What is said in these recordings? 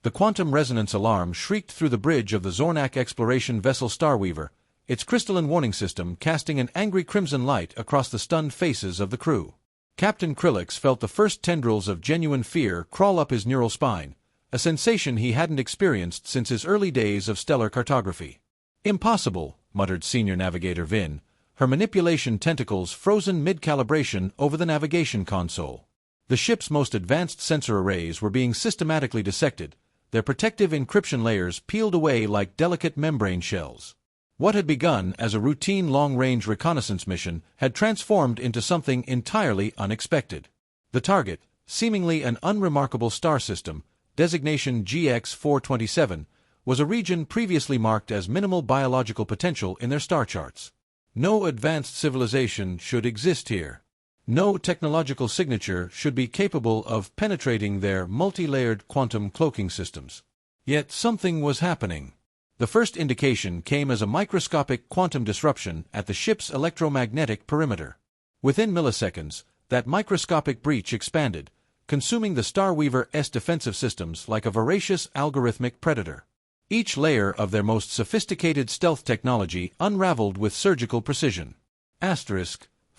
The quantum resonance alarm shrieked through the bridge of the Zornak exploration vessel Starweaver, its crystalline warning system casting an angry crimson light across the stunned faces of the crew. Captain Krillix felt the first tendrils of genuine fear crawl up his neural spine, a sensation he hadn't experienced since his early days of stellar cartography. "Impossible," muttered Senior Navigator Vin, her manipulation tentacles frozen mid-calibration over the navigation console. The ship's most advanced sensor arrays were being systematically dissected, their protective encryption layers peeled away like delicate membrane shells. What had begun as a routine long-range reconnaissance mission had transformed into something entirely unexpected. The target, seemingly an unremarkable star system, designation GX-427, was a region previously marked as minimal biological potential in their star charts. No advanced civilization should exist here. No technological signature should be capable of penetrating their multi-layered quantum cloaking systems. Yet something was happening. The first indication came as a microscopic quantum disruption at the ship's electromagnetic perimeter. Within milliseconds, that microscopic breach expanded, consuming the Starweaver's defensive systems like a voracious algorithmic predator. Each layer of their most sophisticated stealth technology unraveled with surgical precision.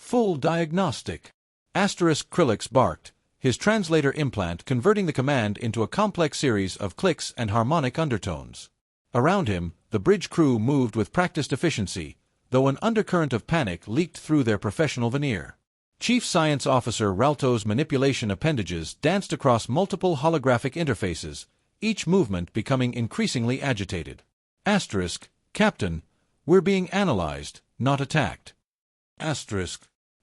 Full diagnostic. Krillix barked, his translator implant converting the command into a complex series of clicks and harmonic undertones. Around him, the bridge crew moved with practiced efficiency, though an undercurrent of panic leaked through their professional veneer. Chief Science Officer Ralto's manipulation appendages danced across multiple holographic interfaces, each movement becoming increasingly agitated. "Captain, we're being analyzed, not attacked."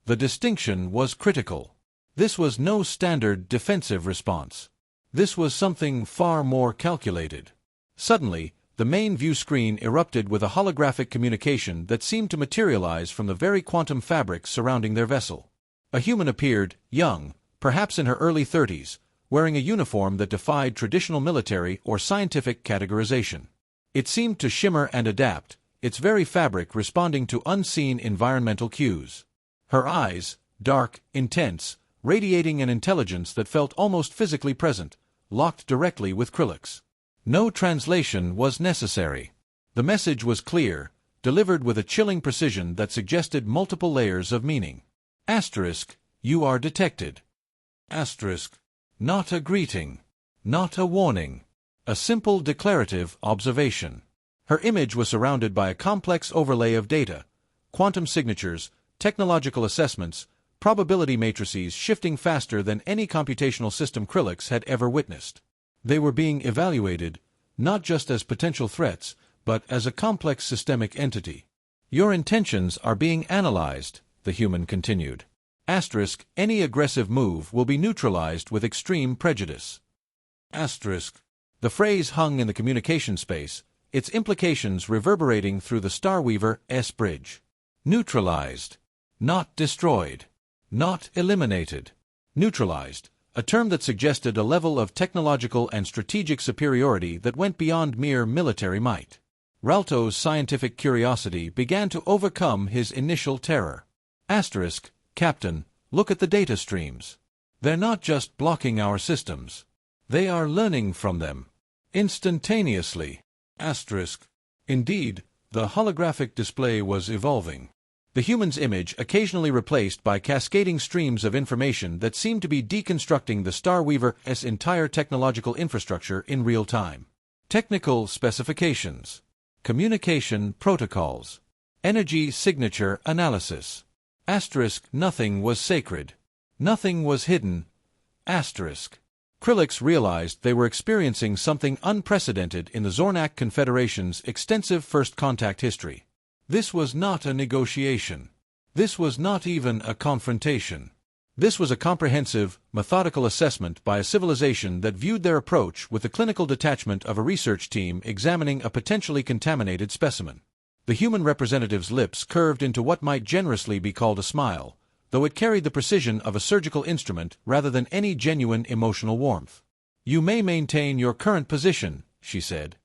The distinction was critical. This was no standard defensive response. This was something far more calculated. Suddenly, the main view screen erupted with a holographic communication that seemed to materialize from the very quantum fabric surrounding their vessel. A human appeared, young, perhaps in her early 30s, wearing a uniform that defied traditional military or scientific categorization. It seemed to shimmer and adapt, its very fabric responding to unseen environmental cues. Her eyes, dark, intense, radiating an intelligence that felt almost physically present, locked directly with Krillix. No translation was necessary. The message was clear, delivered with a chilling precision that suggested multiple layers of meaning. "You are detected." Not a greeting. Not a warning. A simple declarative observation. Her image was surrounded by a complex overlay of data, quantum signatures, technological assessments, probability matrices shifting faster than any computational system Krillix had ever witnessed. They were being evaluated, not just as potential threats, but as a complex systemic entity. "Your intentions are being analyzed," the human continued. Any aggressive move will be neutralized with extreme prejudice." The phrase hung in the communication space, its implications reverberating through the Starweaver's bridge. Neutralized. Not destroyed. Not eliminated. Neutralized. A term that suggested a level of technological and strategic superiority that went beyond mere military might. Ralto's scientific curiosity began to overcome his initial terror. "Captain, look at the data streams. They're not just blocking our systems. They are learning from them. Instantaneously." Indeed, the holographic display was evolving. The human's image occasionally replaced by cascading streams of information that seemed to be deconstructing the Starweaver's entire technological infrastructure in real time. Technical specifications. Communication protocols. Energy signature analysis. Nothing was sacred. Nothing was hidden. Krillix realized they were experiencing something unprecedented in the Zornak Confederation's extensive first contact history. This was not a negotiation. This was not even a confrontation. This was a comprehensive, methodical assessment by a civilization that viewed their approach with the clinical detachment of a research team examining a potentially contaminated specimen. The human representative's lips curved into what might generously be called a smile, though it carried the precision of a surgical instrument rather than any genuine emotional warmth. "You may maintain your current position," she said.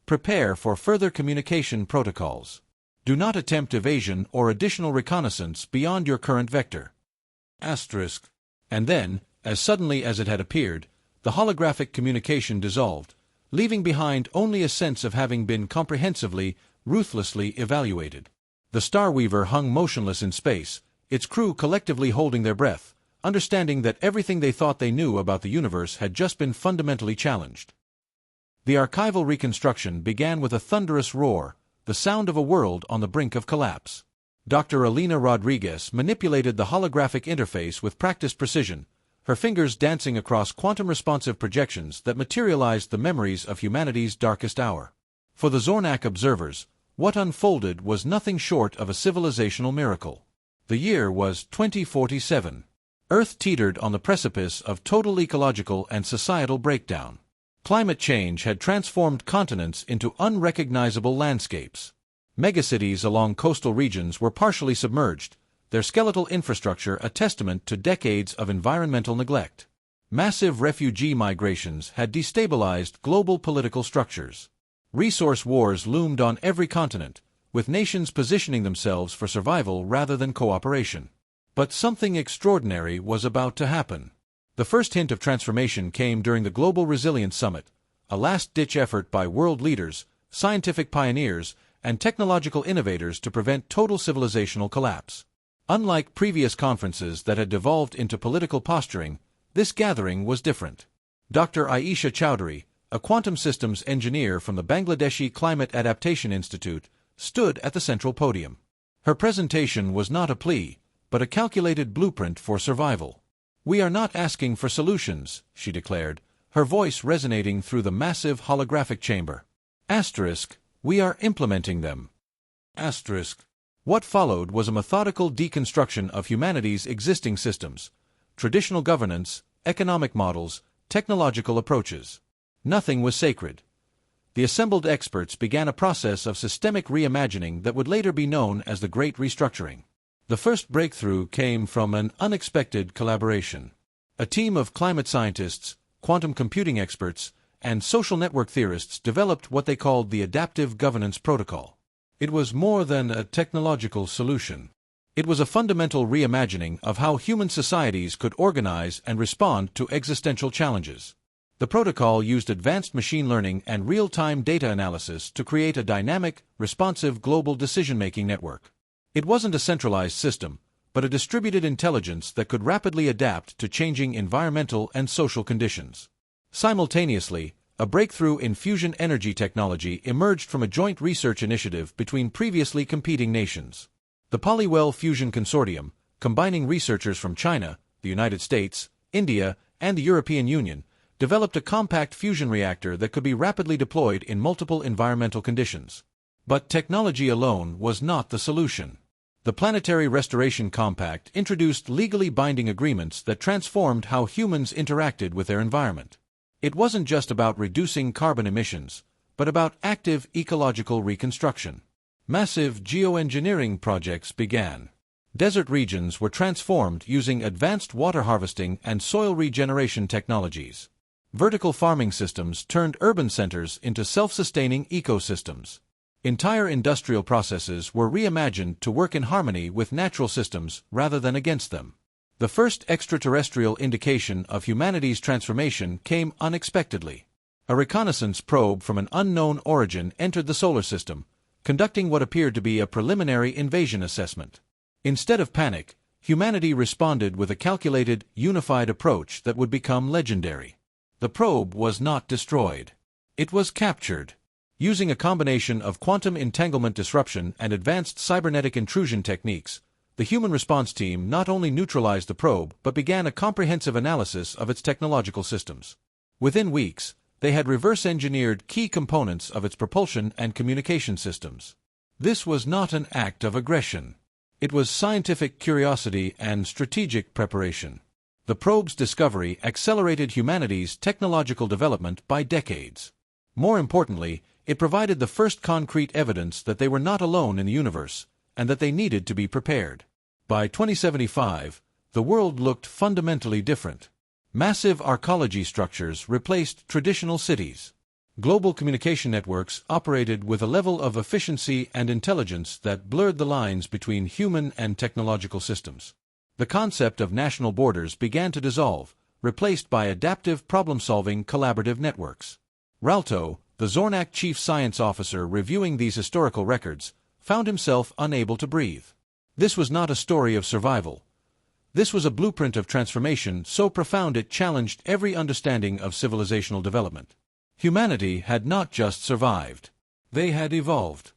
Prepare for further communication protocols. Do not attempt evasion or additional reconnaissance beyond your current vector. And then, as suddenly as it had appeared, The holographic communication dissolved, leaving behind only a sense of having been comprehensively, ruthlessly evaluated. The Starweaver hung motionless in space, its crew collectively holding their breath, understanding that everything they thought they knew about the universe had just been fundamentally challenged. The archival reconstruction began with a thunderous roar, the sound of a world on the brink of collapse. Dr. Alina Rodriguez manipulated the holographic interface with practiced precision, her fingers dancing across quantum-responsive projections that materialized the memories of humanity's darkest hour. For the Zornak observers, what unfolded was nothing short of a civilizational miracle. The year was 2047. Earth teetered on the precipice of total ecological and societal breakdown. Climate change had transformed continents into unrecognizable landscapes. Megacities along coastal regions were partially submerged, their skeletal infrastructure a testament to decades of environmental neglect. Massive refugee migrations had destabilized global political structures. Resource wars loomed on every continent, with nations positioning themselves for survival rather than cooperation. But something extraordinary was about to happen. The first hint of transformation came during the Global Resilience Summit, a last-ditch effort by world leaders, scientific pioneers, and technological innovators to prevent total civilizational collapse. Unlike previous conferences that had devolved into political posturing, this gathering was different. Dr. Aisha Chowdhury, a quantum systems engineer from the Bangladeshi Climate Adaptation Institute, stood at the central podium. Her presentation was not a plea, but a calculated blueprint for survival. "We are not asking for solutions," she declared, her voice resonating through the massive holographic chamber. We are implementing them. What followed was a methodical deconstruction of humanity's existing systems, traditional governance, economic models, technological approaches. Nothing was sacred. The assembled experts began a process of systemic reimagining that would later be known as the Great Restructuring. The first breakthrough came from an unexpected collaboration. A team of climate scientists, quantum computing experts, and social network theorists developed what they called the Adaptive Governance Protocol. It was more than a technological solution. It was a fundamental reimagining of how human societies could organize and respond to existential challenges. The protocol used advanced machine learning and real-time data analysis to create a dynamic, responsive global decision-making network. It wasn't a centralized system, but a distributed intelligence that could rapidly adapt to changing environmental and social conditions. Simultaneously, a breakthrough in fusion energy technology emerged from a joint research initiative between previously competing nations. The Polywell Fusion Consortium, combining researchers from China, the United States, India, and the European Union, developed a compact fusion reactor that could be rapidly deployed in multiple environmental conditions. But technology alone was not the solution. The Planetary Restoration Compact introduced legally binding agreements that transformed how humans interacted with their environment. It wasn't just about reducing carbon emissions, but about active ecological reconstruction. Massive geoengineering projects began. Desert regions were transformed using advanced water harvesting and soil regeneration technologies. Vertical farming systems turned urban centers into self-sustaining ecosystems. Entire industrial processes were reimagined to work in harmony with natural systems rather than against them. The first extraterrestrial indication of humanity's transformation came unexpectedly. A reconnaissance probe from an unknown origin entered the solar system, conducting what appeared to be a preliminary invasion assessment. Instead of panic, humanity responded with a calculated, unified approach that would become legendary. The probe was not destroyed. It was captured. Using a combination of quantum entanglement disruption and advanced cybernetic intrusion techniques, the human response team not only neutralized the probe but began a comprehensive analysis of its technological systems. Within weeks, they had reverse-engineered key components of its propulsion and communication systems. This was not an act of aggression. It was scientific curiosity and strategic preparation. The probe's discovery accelerated humanity's technological development by decades. More importantly, it provided the first concrete evidence that they were not alone in the universe, and that they needed to be prepared. By 2075, the world looked fundamentally different. Massive arcology structures replaced traditional cities. Global communication networks operated with a level of efficiency and intelligence that blurred the lines between human and technological systems. The concept of national borders began to dissolve, replaced by adaptive problem-solving collaborative networks. Ralto, the Zornak chief science officer reviewing these historical records, found himself unable to breathe. This was not a story of survival. This was a blueprint of transformation so profound it challenged every understanding of civilizational development. Humanity had not just survived. They had evolved.